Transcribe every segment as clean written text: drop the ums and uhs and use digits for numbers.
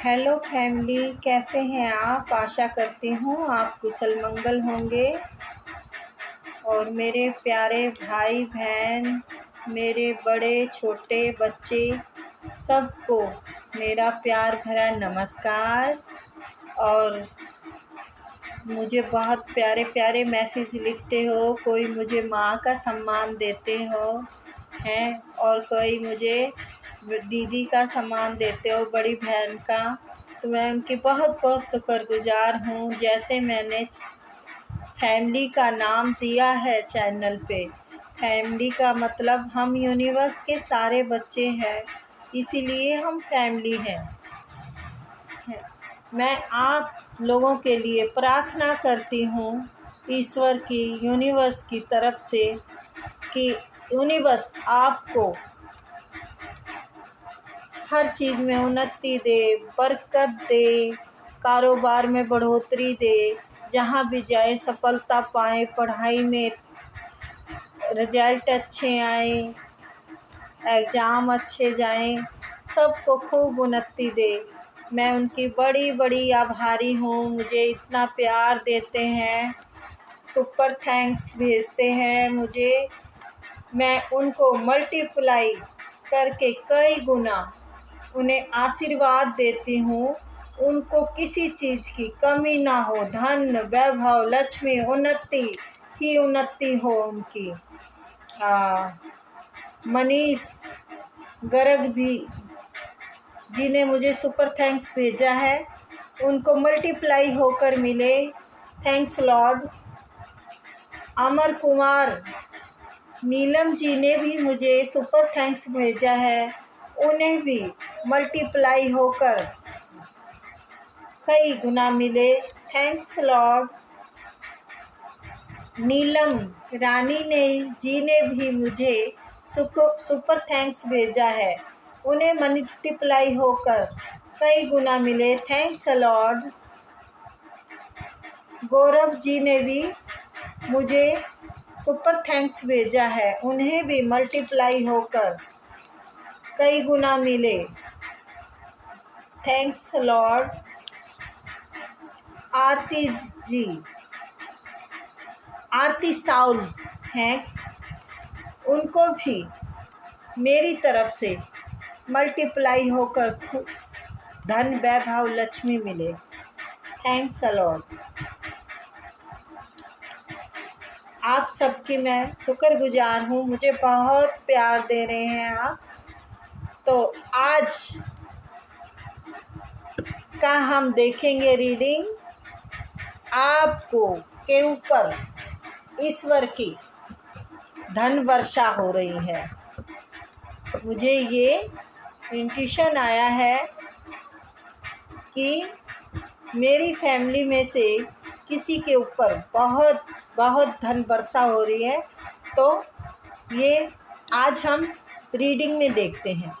Hello family, कैसे हैं आप। आशा करती हूँ आप कुशल मंगल होंगे। और मेरे प्यारे भाई बहन, मेरे बड़े छोटे बच्चे, सबको मेरा प्यार भरा नमस्कार। और मुझे बहुत प्यारे प्यारे मैसेज लिखते हो, कोई मुझे माँ का सम्मान देते हो हैं और कोई मुझे दीदी का सम्मान देते हो, बड़ी बहन का। तो मैं उनकी बहुत बहुत शुक्रगुजार हूँ। जैसे मैंने फैमिली का नाम दिया है चैनल पे, फैमिली का मतलब हम यूनिवर्स के सारे बच्चे हैं, इसीलिए हम फैमिली हैं। मैं आप लोगों के लिए प्रार्थना करती हूँ ईश्वर की, यूनिवर्स की तरफ से, कि यूनिवर्स आपको हर चीज़ में उन्नति दे, बरकत दे, कारोबार में बढ़ोतरी दे, जहाँ भी जाए सफलता पाएँ, पढ़ाई में रिजल्ट अच्छे आएँ, एग्ज़ाम अच्छे जाएँ, सबको खूब उन्नति दे। मैं उनकी बड़ी बड़ी आभारी हूँ। मुझे इतना प्यार देते हैं, सुपर थैंक्स भेजते हैं मुझे। मैं उनको मल्टीप्लाई करके कई गुना उन्हें आशीर्वाद देती हूँ। उनको किसी चीज़ की कमी ना हो, धन वैभव लक्ष्मी उन्नति ही उन्नति हो उनकी। मनीष गर्ग भी जी ने मुझे सुपर थैंक्स भेजा है, उनको मल्टीप्लाई होकर मिले। Thanks lord. अमर कुमार नीलम जी ने भी मुझे सुपर थैंक्स भेजा है, उन्हें भी मल्टीप्लाई होकर कई गुना मिले। Thanks Lord. नीलम रानी जी ने भी मुझे सुपर थैंक्स भेजा है, उन्हें मल्टीप्लाई होकर कई गुना मिले। Thanks Lord. गौरव जी ने भी मुझे सुपर थैंक्स भेजा है, उन्हें भी मल्टीप्लाई होकर कई गुना मिले। Thanks lord. आरती जी, आरती साउल हैं, उनको भी मेरी तरफ से मल्टीप्लाई होकर धन वैभव लक्ष्मी मिले। Thanks Lord. आप सबकी मैं शुक्रगुजार हूँ, मुझे बहुत प्यार दे रहे हैं आप। तो आज का हम देखेंगे रीडिंग, आपको के ऊपर ईश्वर की धन वर्षा हो रही है। मुझे ये इंट्यूशन आया है कि मेरी फैमिली में से किसी के ऊपर बहुत बहुत धन वर्षा हो रही है। तो ये आज हम रीडिंग में देखते हैं।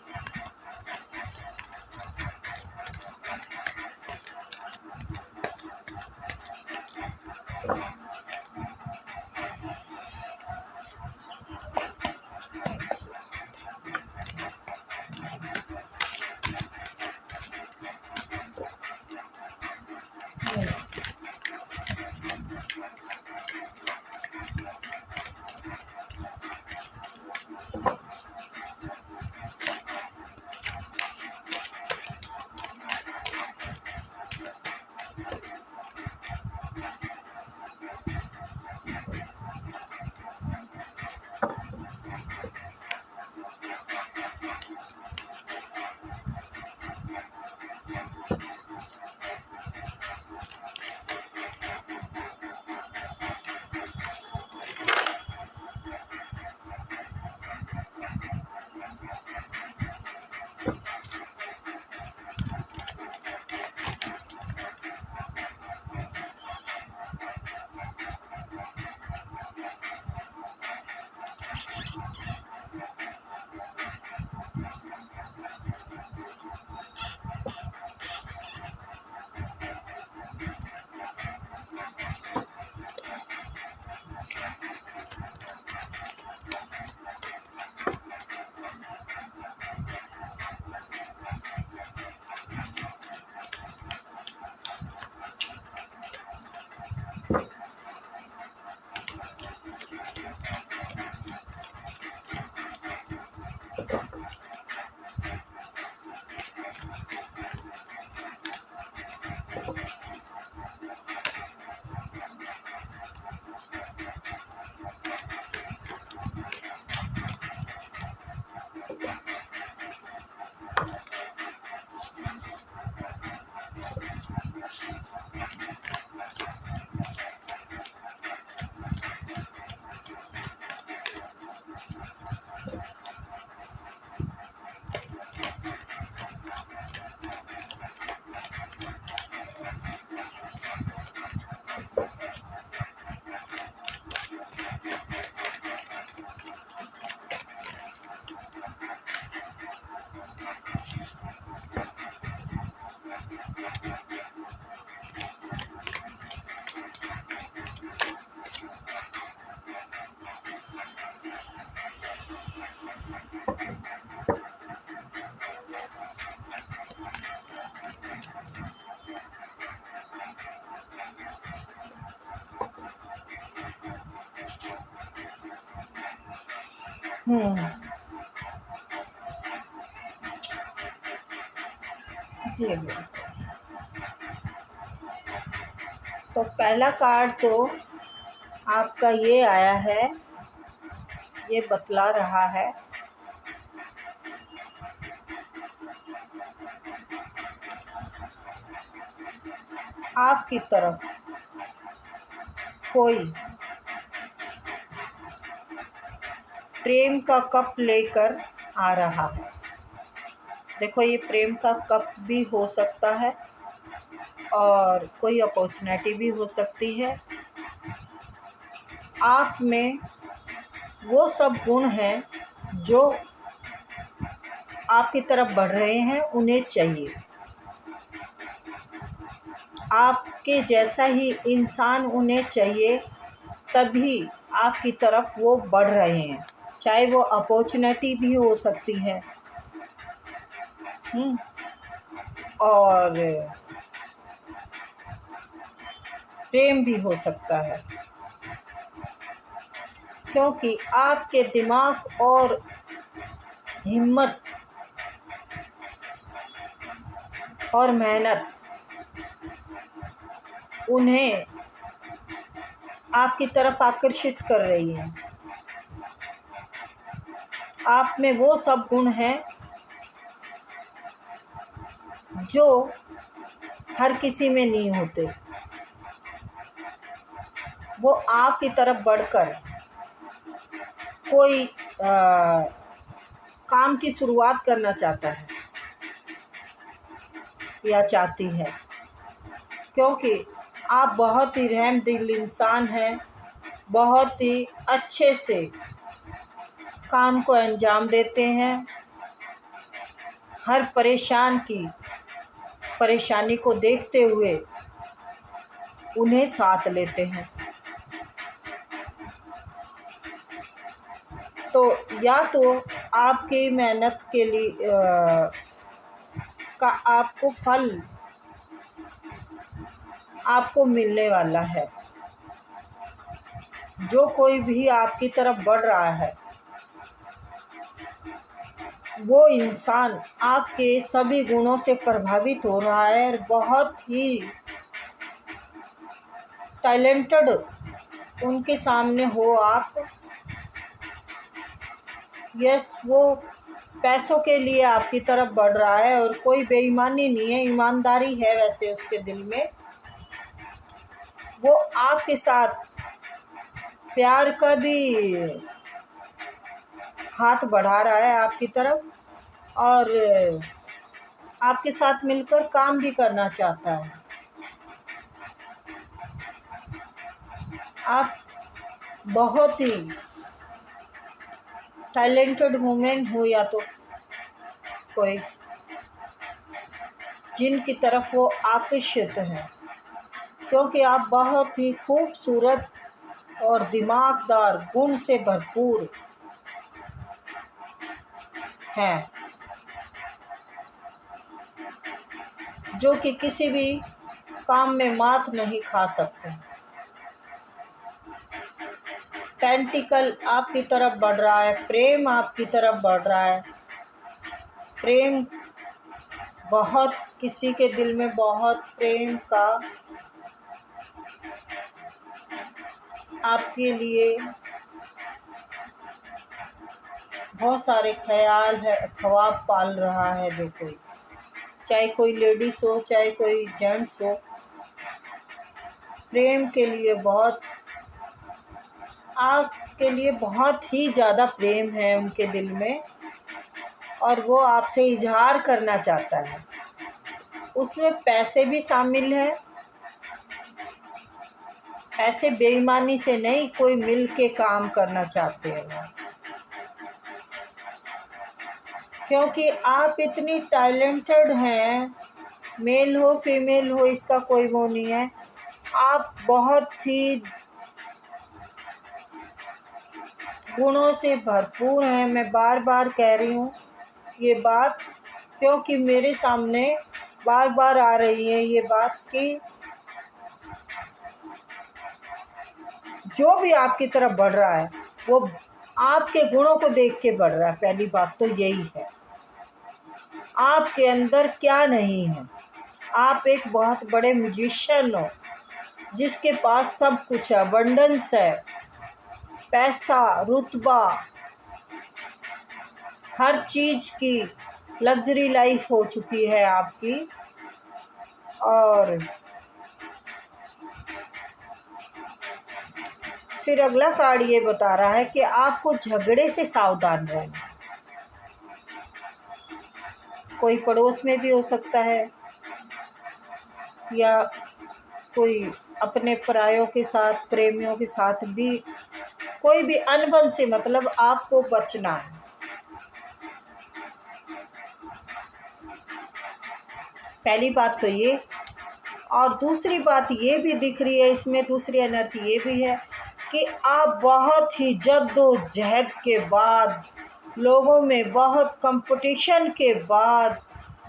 हम्म। जी बिल्कुल। तो पहला कार्ड तो आपका ये आया है, ये बतला रहा है आपकी तरफ कोई प्रेम का कप लेकर आ रहा है। देखो, ये प्रेम का कप भी हो सकता है और कोई अपॉर्चुनिटी भी हो सकती है। आप में वो सब गुण हैं जो आपकी तरफ बढ़ रहे हैं, उन्हें चाहिए। आपके जैसा ही इंसान उन्हें चाहिए, तभी आपकी तरफ वो बढ़ रहे हैं। चाहे वो अपॉर्चुनिटी भी हो सकती है और प्रेम भी हो सकता है, क्योंकि आपके दिमाग और हिम्मत और मेहनत उन्हें आपकी तरफ आकर्षित कर रही है। आप में वो सब गुण हैं जो हर किसी में नहीं होते। वो आपकी तरफ बढ़कर कोई काम की शुरुआत करना चाहता है या चाहती है, क्योंकि आप बहुत ही रहम दिल इंसान हैं। बहुत ही अच्छे से काम को अंजाम देते हैं। हर परेशान की परेशानी को देखते हुए उन्हें साथ लेते हैं। तो या तो आपकी मेहनत के लिए का आपको फल आपको मिलने वाला है। जो कोई भी आपकी तरफ बढ़ रहा है, वो इंसान आपके सभी गुणों से प्रभावित हो रहा है और बहुत ही टैलेंटेड उनके सामने हो आप। यस, वो पैसों के लिए आपकी तरफ बढ़ रहा है और कोई बेईमानी नहीं है, ईमानदारी है वैसे उसके दिल में। वो आपके साथ प्यार का भी हाथ बढ़ा रहा है आपकी तरफ और आपके साथ मिलकर काम भी करना चाहता है। आप बहुत ही टैलेंटेड वुमेन हो या तो कोई जिनकी तरफ वो आकर्षित हैं, क्योंकि आप बहुत ही खूबसूरत और दिमागदार गुण से भरपूर हैं, जो कि किसी भी काम में मात नहीं खा सकते। पेंटिकल आपकी तरफ बढ़ रहा है, प्रेम आपकी तरफ बढ़ रहा है। प्रेम बहुत, किसी के दिल में बहुत प्रेम का आपके लिए बहुत सारे ख्याल है, ख्वाब पाल रहा है। जो कोई, चाहे कोई लेडीज हो चाहे कोई जेंट्स हो, प्रेम के लिए बहुत, आपके लिए बहुत ही ज़्यादा प्रेम है उनके दिल में और वो आपसे इजहार करना चाहता है। उसमें पैसे भी शामिल हैं। ऐसे बेईमानी से नहीं, कोई मिल के काम करना चाहते हैं वो, क्योंकि आप इतनी टैलेंटेड हैं। मेल हो फीमेल हो इसका कोई वो नहीं है। आप बहुत ही गुणों से भरपूर हैं। मैं बार बार कह रही हूँ ये बात, क्योंकि मेरे सामने बार बार आ रही है ये बात कि जो भी आपकी तरफ बढ़ रहा है वो आपके गुणों को देख के बढ़ रहा है। पहली बात तो यही है, आपके अंदर क्या नहीं है। आप एक बहुत बड़े म्यूजिशियन हो जिसके पास सब कुछ है, अबंडेंस है, पैसा, रुतबा, हर चीज़ की लग्जरी लाइफ हो चुकी है आपकी। और फिर अगला कार्ड ये बता रहा है कि आपको झगड़े से सावधान रहना। कोई पड़ोस में भी हो सकता है या कोई अपने परायों के साथ, प्रेमियों के साथ भी, कोई भी अनबन से मतलब आपको बचना है। पहली बात तो ये। और दूसरी बात ये भी दिख रही है इसमें, दूसरी एनर्जी ये भी है कि आप बहुत ही जद्दोजहद के बाद, लोगों में बहुत कंपटीशन के बाद,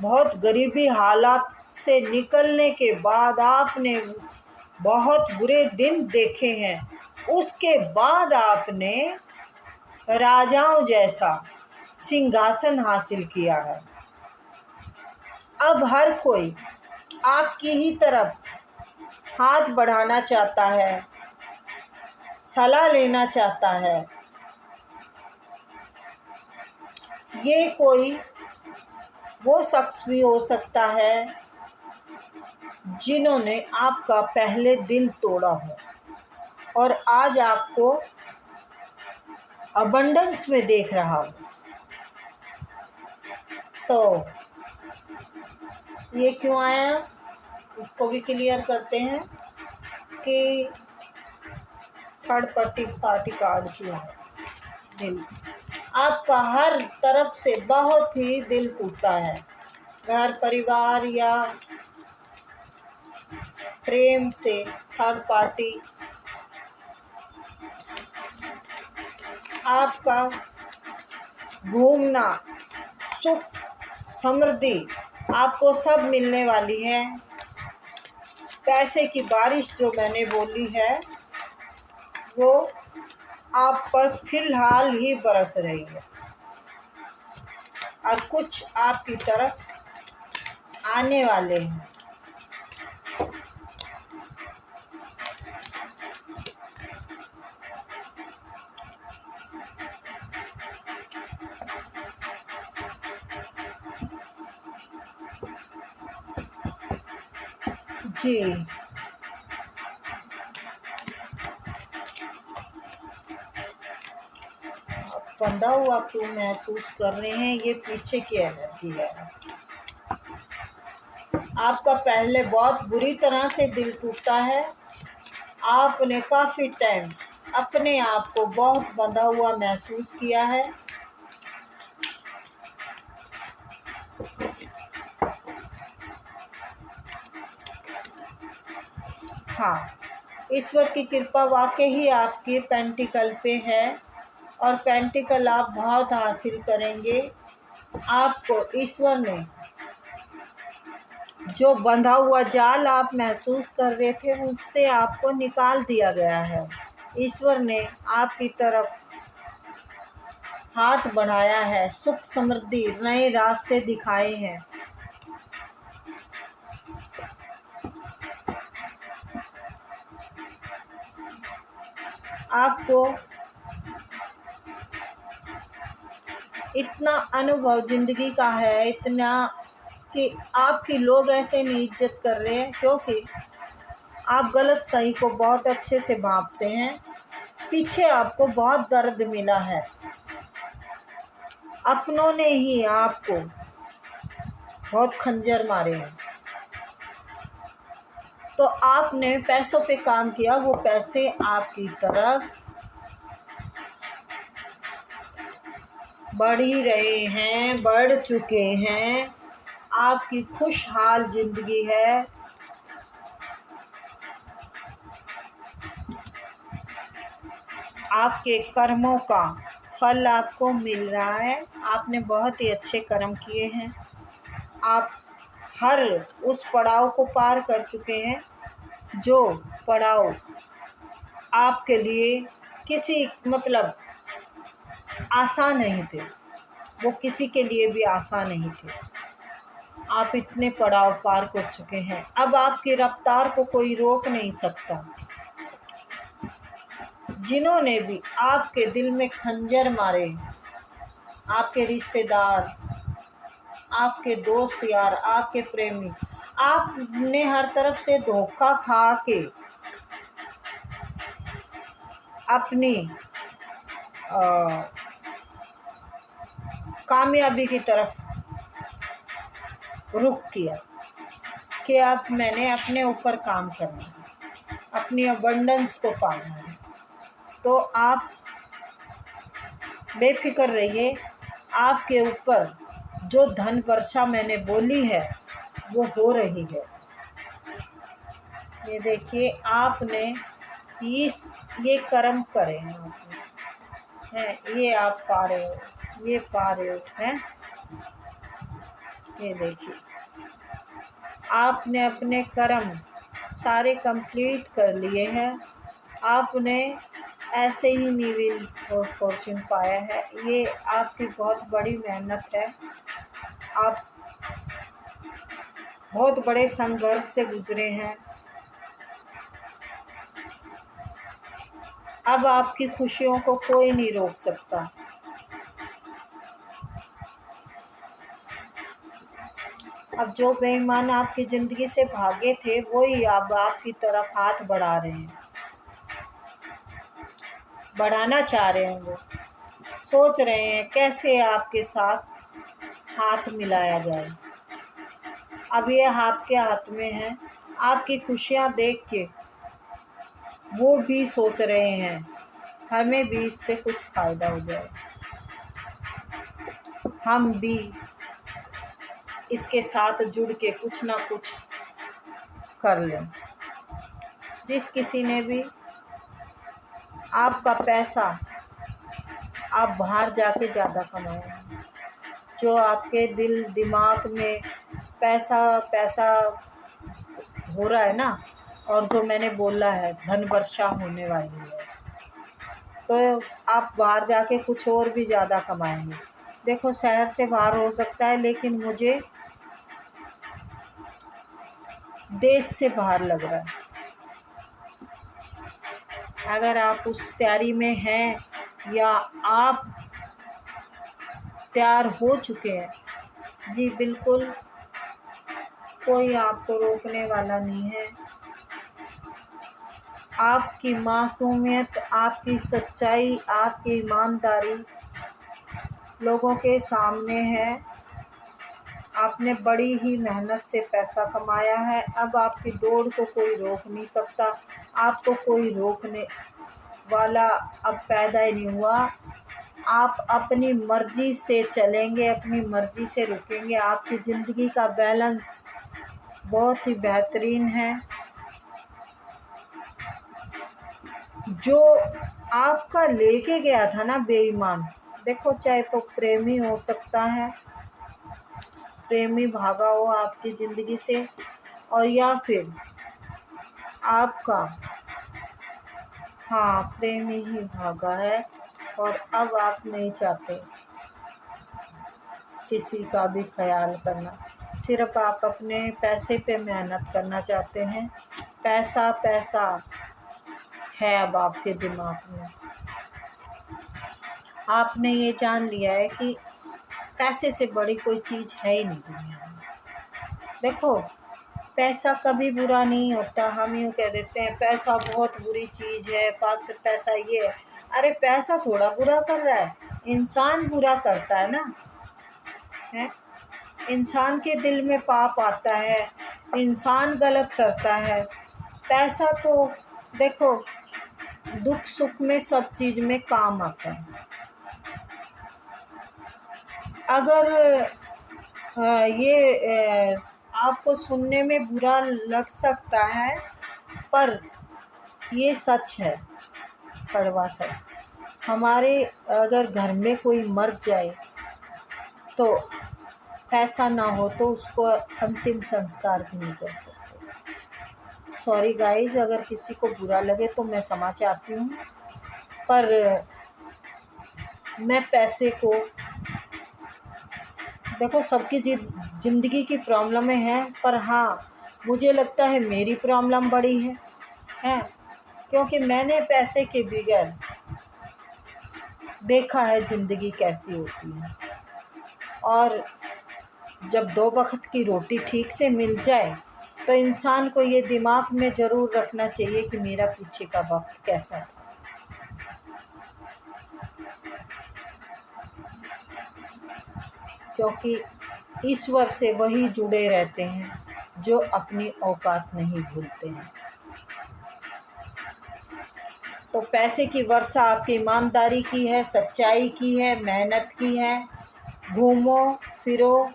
बहुत गरीबी हालात से निकलने के बाद आपने बहुत बुरे दिन देखे हैं, उसके बाद आपने राजाओं जैसा सिंहासन हासिल किया है। अब हर कोई आपकी ही तरफ हाथ बढ़ाना चाहता है, सलाह लेना चाहता है। ये कोई वो शख्स भी हो सकता है जिन्होंने आपका पहले दिल तोड़ा हो और आज आपको अबंडेंस में देख रहा हो। तो ये क्यों आया, इसको भी क्लियर करते हैं कि थर्ड पार्टी कार्ड क्यों है। दिल, आपका हर तरफ से बहुत ही दिल टूटा है, घर परिवार या प्रेम से। थर्ड पार्टी आपका घूमना, सुख, समृद्धि आपको सब मिलने वाली है। पैसे की बारिश जो मैंने बोली है वो आप पर फिलहाल ही बरस रही है और कुछ आपकी तरफ आने वाले हैं। जी, बंधा हुआ क्यों महसूस कर रहे हैं, ये पीछे की एनर्जी है। आपका पहले बहुत बुरी तरह से दिल टूटा है। आपने काफ़ी टाइम अपने आप को बहुत बंधा हुआ महसूस किया है। हाँ, ईश्वर की कृपा वाकई ही आपकी पेंटिकल पे है और पेंटिकल आप बहुत हासिल करेंगे। आपको ईश्वर ने जो बंधा हुआ जाल आप महसूस कर रहे थे उससे आपको निकाल दिया गया है। ईश्वर ने आपकी तरफ हाथ बढ़ाया है, सुख समृद्धि, नए रास्ते दिखाए हैं। आपको इतना अनुभव जिंदगी का है, इतना कि आपकी लोग ऐसे नहीं इज्जत कर रहे हैं क्योंकि आप गलत सही को बहुत अच्छे से भांपते हैं। पीछे आपको बहुत दर्द मिला है, अपनों ने ही आपको बहुत खंजर मारे हैं। तो आपने पैसों पे काम किया, वो पैसे आपकी तरफ बढ़ ही रहे हैं, बढ़ चुके हैं। आपकी खुशहाल जिंदगी है। आपके कर्मों का फल आपको मिल रहा है। आपने बहुत ही अच्छे कर्म किए हैं। आप हर उस पड़ाव को पार कर चुके हैं जो पड़ाव आपके लिए किसी मतलब आसान नहीं थे, वो किसी के लिए भी आसान नहीं थे। आप इतने पड़ाव पार कर चुके हैं, अब आपकी रफ्तार को कोई रोक नहीं सकता। जिन्होंने भी आपके दिल में खंजर मारे, आपके रिश्तेदार, आपके दोस्त यार, आपके प्रेमी, आपने हर तरफ से धोखा खा के अपनी कामयाबी की तरफ रुख किया कि अब मैंने अपने ऊपर काम करना है, अपनी अबंडेंस को पाना है। तो आप बेफिक्र रहिए, आपके ऊपर जो धन वर्षा मैंने बोली है वो हो रही है। ये देखिए, आपने ये कर्म करे हैं, आपने हैं, ये आप पा रहे हो, ये पा रहे हो हैं। ये देखिए, आपने अपने कर्म सारे कंप्लीट कर लिए हैं। आपने ऐसे ही निविल फॉर्चून पाया है। ये आपकी बहुत बड़ी मेहनत है, आप बहुत बड़े संघर्ष से गुजरे हैं। अब आपकी खुशियों को कोई नहीं रोक सकता। अब जो बेईमान आपकी ज़िंदगी से भागे थे वही अब आपकी तरफ हाथ बढ़ा रहे हैं, बढ़ाना चाह रहे हैं। वो सोच रहे हैं कैसे आपके साथ हाथ मिलाया जाए। अब ये आपके हाथ में है। आपकी खुशियाँ देख के वो भी सोच रहे हैं हमें भी इससे कुछ फ़ायदा हो जाए, हम भी इसके साथ जुड़ के कुछ ना कुछ कर लें। जिस किसी ने भी आपका पैसा आप बाहर जाके ज़्यादा कमाए, जो आपके दिल दिमाग में पैसा पैसा हो रहा है ना, और जो मैंने बोला है धन वर्षा होने वाली है, तो आप बाहर जाके कुछ और भी ज़्यादा कमाएंगे। देखो, शहर से बाहर हो सकता है, लेकिन मुझे देश से बाहर लग रहा है। अगर आप उस तैयारी में हैं या आप तैयार हो चुके हैं, जी बिल्कुल, कोई आपको रोकने वाला नहीं है। आपकी मासूमियत, आपकी सच्चाई, आपकी ईमानदारी लोगों के सामने है। आपने बड़ी ही मेहनत से पैसा कमाया है। अब आपकी दौड़ को कोई रोक नहीं सकता। आपको कोई रोकने वाला अब पैदा ही नहीं हुआ। आप अपनी मर्ज़ी से चलेंगे, अपनी मर्ज़ी से रुकेंगे। आपकी ज़िंदगी का बैलेंस बहुत ही बेहतरीन है। जो आपका लेके गया था ना बेईमान, देखो, चाहे तो प्रेमी हो सकता है, प्रेमी भागा हो आपकी ज़िंदगी से, और या फिर आपका, हाँ, प्रेमी ही भागा है और अब आप नहीं चाहते किसी का भी ख्याल करना। सिर्फ आप अपने पैसे पे मेहनत करना चाहते हैं। पैसा पैसा है अब आपके दिमाग में। आपने ये जान लिया है कि पैसे से बड़ी कोई चीज़ है ही नहीं दुनिया में। देखो, पैसा कभी बुरा नहीं होता। हम यूँ कह देते हैं पैसा बहुत बुरी चीज़ है, पास पैसा ये है। अरे पैसा थोड़ा बुरा कर रहा है, इंसान बुरा करता है ना, है। इंसान के दिल में पाप आता है, इंसान गलत करता है। पैसा तो देखो, दुख सुख में सब चीज़ में काम आता है। अगर ये आपको सुनने में बुरा लग सकता है, पर ये सच है, कड़वा सच। हमारे अगर घर में कोई मर जाए तो पैसा ना हो तो उसको अंतिम संस्कार भी नहीं कर सकते। सॉरी गाइस, अगर किसी को बुरा लगे तो मैं क्षमा चाहती हूँ, पर मैं पैसे को, देखो सबकी ज़िंदगी की प्रॉब्लमें हैं, पर हाँ मुझे लगता है मेरी प्रॉब्लम बड़ी है क्योंकि मैंने पैसे के बगैर देखा है ज़िंदगी कैसी होती है। और जब 2 वक्त की रोटी ठीक से मिल जाए तो इंसान को ये दिमाग में ज़रूर रखना चाहिए कि मेरा पीछे का वक्त कैसा था। क्योंकि ईश्वर से वही जुड़े रहते हैं जो अपनी औकात नहीं भूलते हैं। तो पैसे की वर्षा आपकी ईमानदारी की है, सच्चाई की है, मेहनत की है। घूमो फिरो,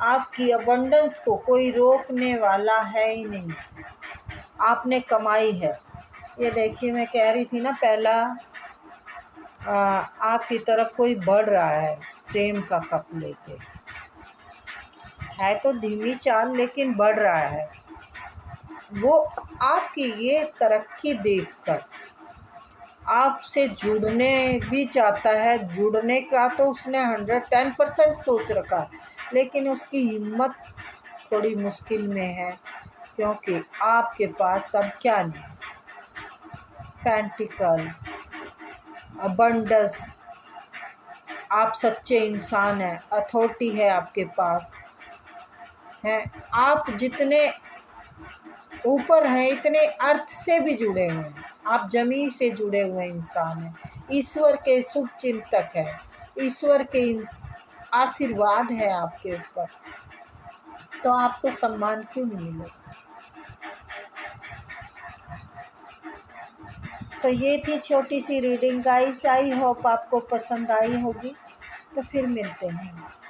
आपकी अबंडेंस को कोई रोकने वाला है ही नहीं। आपने कमाई है। ये देखिए, मैं कह रही थी ना पहला, आपकी तरफ कोई बढ़ रहा है प्रेम का कप लेके, है तो धीमी चाल लेकिन बढ़ रहा है। वो आपकी ये तरक्की देखकर आपसे जुड़ने भी चाहता है। जुड़ने का तो उसने 110% सोच रखा है, लेकिन उसकी हिम्मत थोड़ी मुश्किल में है क्योंकि आपके पास सब क्या नहीं, पेंटिकल, अबंडस, आप सच्चे इंसान हैं, अथॉरिटी है आपके पास है। आप जितने ऊपर हैं इतने अर्थ से भी जुड़े हुए हैं। आप जमीन से जुड़े हुए इंसान हैं, ईश्वर के शुभ चिंतक हैं, ईश्वर के आशीर्वाद है आपके ऊपर, तो आपको सम्मान क्यों नहीं मिलेगा। तो ये थी छोटी सी रीडिंग गाइस, आई होप आपको पसंद आई होगी। तो फिर मिलते हैं।